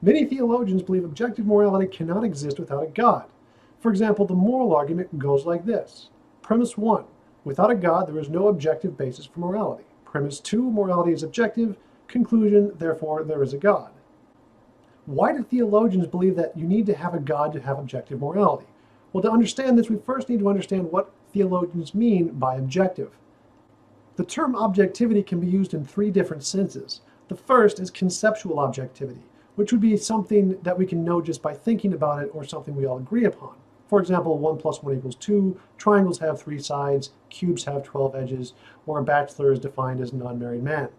Many theologians believe objective morality cannot exist without a God. For example, the moral argument goes like this. Premise 1, without a God, there is no objective basis for morality. Premise 2, morality is objective. Conclusion, therefore, there is a God. Why do theologians believe that you need to have a God to have objective morality? Well, to understand this, we first need to understand what theologians mean by objective. The term objectivity can be used in three different senses. The first is conceptual objectivity, which would be something that we can know just by thinking about it or something we all agree upon. For example, 1 plus 1 equals 2, triangles have 3 sides, cubes have 12 edges, or a bachelor is defined as an unmarried man.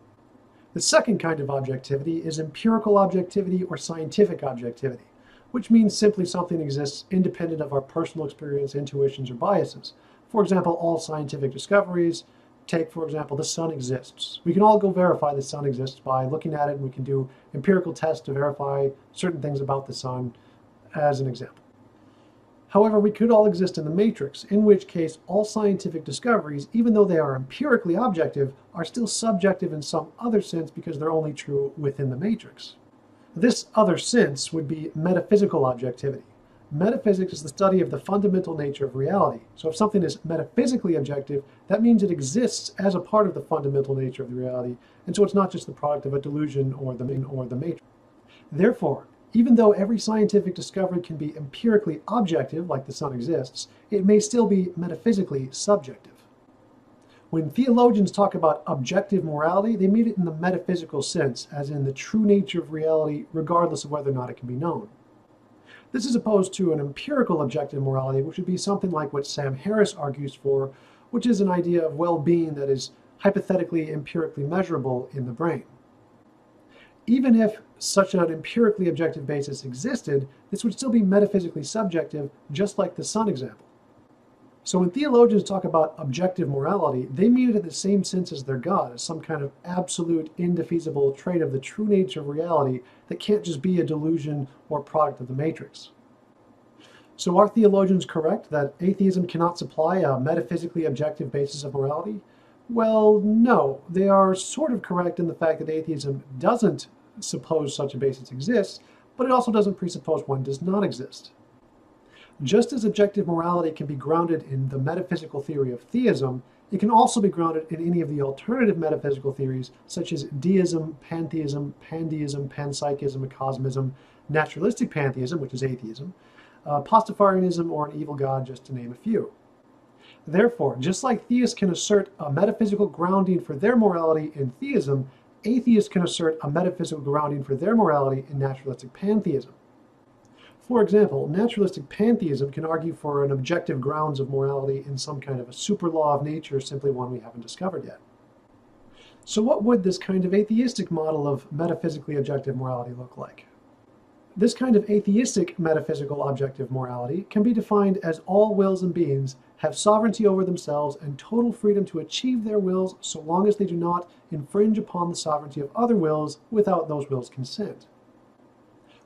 The second kind of objectivity is empirical objectivity or scientific objectivity, which means simply something exists independent of our personal experience, intuitions, or biases. For example, all scientific discoveries. Take, for example, the sun exists. We can all go verify the sun exists by looking at it, and we can do empirical tests to verify certain things about the sun, as an example. However, we could all exist in the matrix, in which case all scientific discoveries, even though they are empirically objective, are still subjective in some other sense because they're only true within the matrix. This other sense would be metaphysical objectivity. Metaphysics is the study of the fundamental nature of reality. So if something is metaphysically objective, that means it exists as a part of the fundamental nature of the reality, and so it's not just the product of a delusion or the matrix. Therefore, even though every scientific discovery can be empirically objective, like the sun exists, it may still be metaphysically subjective. When theologians talk about objective morality, they mean it in the metaphysical sense, as in the true nature of reality, regardless of whether or not it can be known. This is opposed to an empirical objective morality, which would be something like what Sam Harris argues for, which is an idea of well-being that is hypothetically empirically measurable in the brain. Even if such an empirically objective basis existed, this would still be metaphysically subjective, just like the sun example. So when theologians talk about objective morality, they mean it in the same sense as their God, as some kind of absolute, indefeasible trait of the true nature of reality that can't just be a delusion or product of the matrix. So are theologians correct that atheism cannot supply a metaphysically objective basis of morality? Well, no. They are sort of correct in the fact that atheism doesn't suppose such a basis exists, but it also doesn't presuppose one does not exist. Just as objective morality can be grounded in the metaphysical theory of theism, it can also be grounded in any of the alternative metaphysical theories such as deism, pantheism, pandeism, panpsychism, cosmism, naturalistic pantheism, which is atheism, Pastafarianism, or an evil god, just to name a few. Therefore, just like theists can assert a metaphysical grounding for their morality in theism, atheists can assert a metaphysical grounding for their morality in naturalistic pantheism. For example, naturalistic pantheism can argue for an objective grounds of morality in some kind of a super law of nature, simply one we haven't discovered yet. So what would this kind of atheistic model of metaphysically objective morality look like? This kind of atheistic metaphysical objective morality can be defined as all wills and beings have sovereignty over themselves and total freedom to achieve their wills so long as they do not infringe upon the sovereignty of other wills without those wills' consent.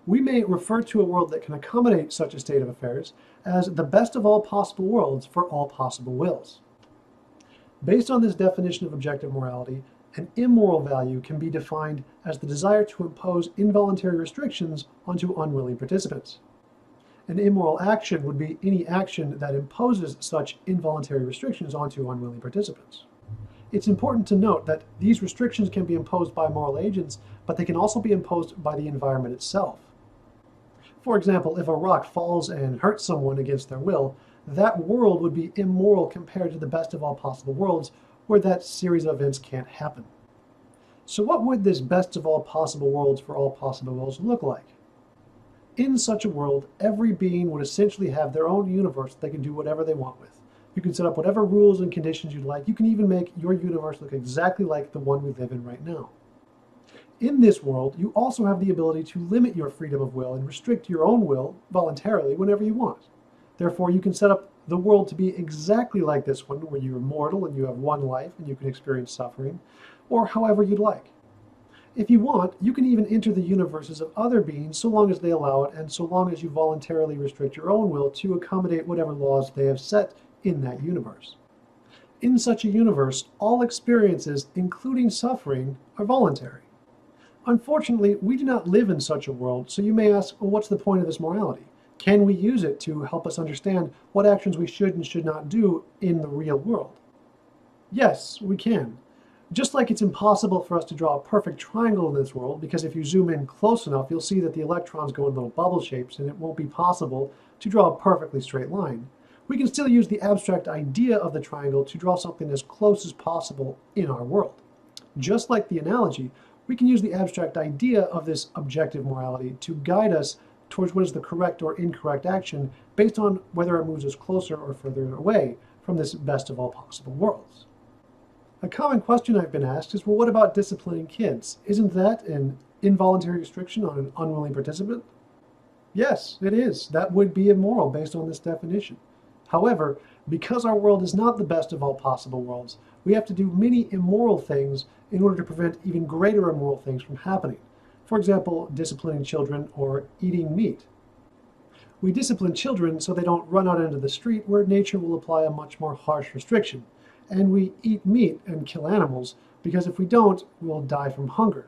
We may refer to a world that can accommodate such a state of affairs as the best of all possible worlds for all possible wills. Based on this definition of objective morality, an immoral value can be defined as the desire to impose involuntary restrictions onto unwilling participants. An immoral action would be any action that imposes such involuntary restrictions onto unwilling participants. It's important to note that these restrictions can be imposed by moral agents, but they can also be imposed by the environment itself. For example, if a rock falls and hurts someone against their will, that world would be immoral compared to the best of all possible worlds, where that series of events can't happen. So what would this best of all possible worlds for all possible worlds look like? In such a world, every being would essentially have their own universe they can do whatever they want with. You can set up whatever rules and conditions you'd like. You can even make your universe look exactly like the one we live in right now. In this world, you also have the ability to limit your freedom of will and restrict your own will voluntarily whenever you want. Therefore, you can set up the world to be exactly like this one, where you're mortal and you have one life and you can experience suffering, or however you'd like. If you want, you can even enter the universes of other beings so long as they allow it and so long as you voluntarily restrict your own will to accommodate whatever laws they have set in that universe. In such a universe, all experiences, including suffering, are voluntary. Unfortunately, we do not live in such a world, so you may ask, well, what's the point of this morality? Can we use it to help us understand what actions we should and should not do in the real world? Yes, we can. Just like it's impossible for us to draw a perfect triangle in this world, because if you zoom in close enough, you'll see that the electrons go in little bubble shapes and it won't be possible to draw a perfectly straight line. We can still use the abstract idea of the triangle to draw something as close as possible in our world. Just like the analogy, we can use the abstract idea of this objective morality to guide us towards what is the correct or incorrect action based on whether it moves us closer or further away from this best of all possible worlds. A common question I've been asked is, well, what about disciplining kids? Isn't that an involuntary restriction on an unwilling participant? Yes, it is. That would be immoral based on this definition. However, because our world is not the best of all possible worlds, we have to do many immoral things in order to prevent even greater immoral things from happening. For example, disciplining children or eating meat. We discipline children so they don't run out into the street where nature will apply a much more harsh restriction. And we eat meat and kill animals because if we don't, we'll die from hunger.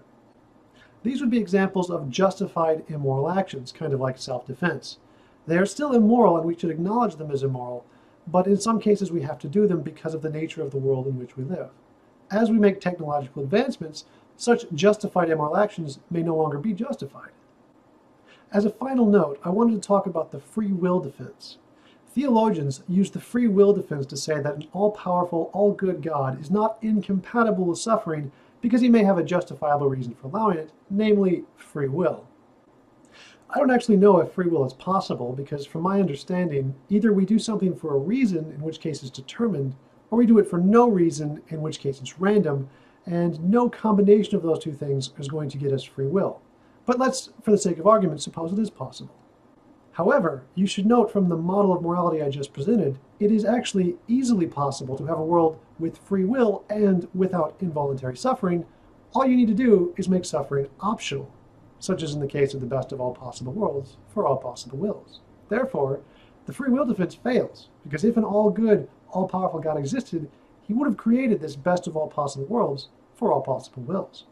These would be examples of justified immoral actions, kind of like self-defense. They are still immoral and we should acknowledge them as immoral, but in some cases we have to do them because of the nature of the world in which we live. As we make technological advancements, such justified immoral actions may no longer be justified. As a final note, I wanted to talk about the free will defense. Theologians use the free will defense to say that an all-powerful, all-good God is not incompatible with suffering because he may have a justifiable reason for allowing it, namely free will. I don't actually know if free will is possible because from my understanding, either we do something for a reason, in which case it's determined, or we do it for no reason, in which case it's random, and no combination of those two things is going to get us free will. But let's, for the sake of argument, suppose it is possible. However, you should note from the model of morality I just presented, it is actually easily possible to have a world with free will and without involuntary suffering. All you need to do is make suffering optional, such as in the case of the best of all possible worlds for all possible wills. Therefore, the free will defense fails, because if an all-good, all-powerful God existed, he would have created this best of all possible worlds for all possible wills.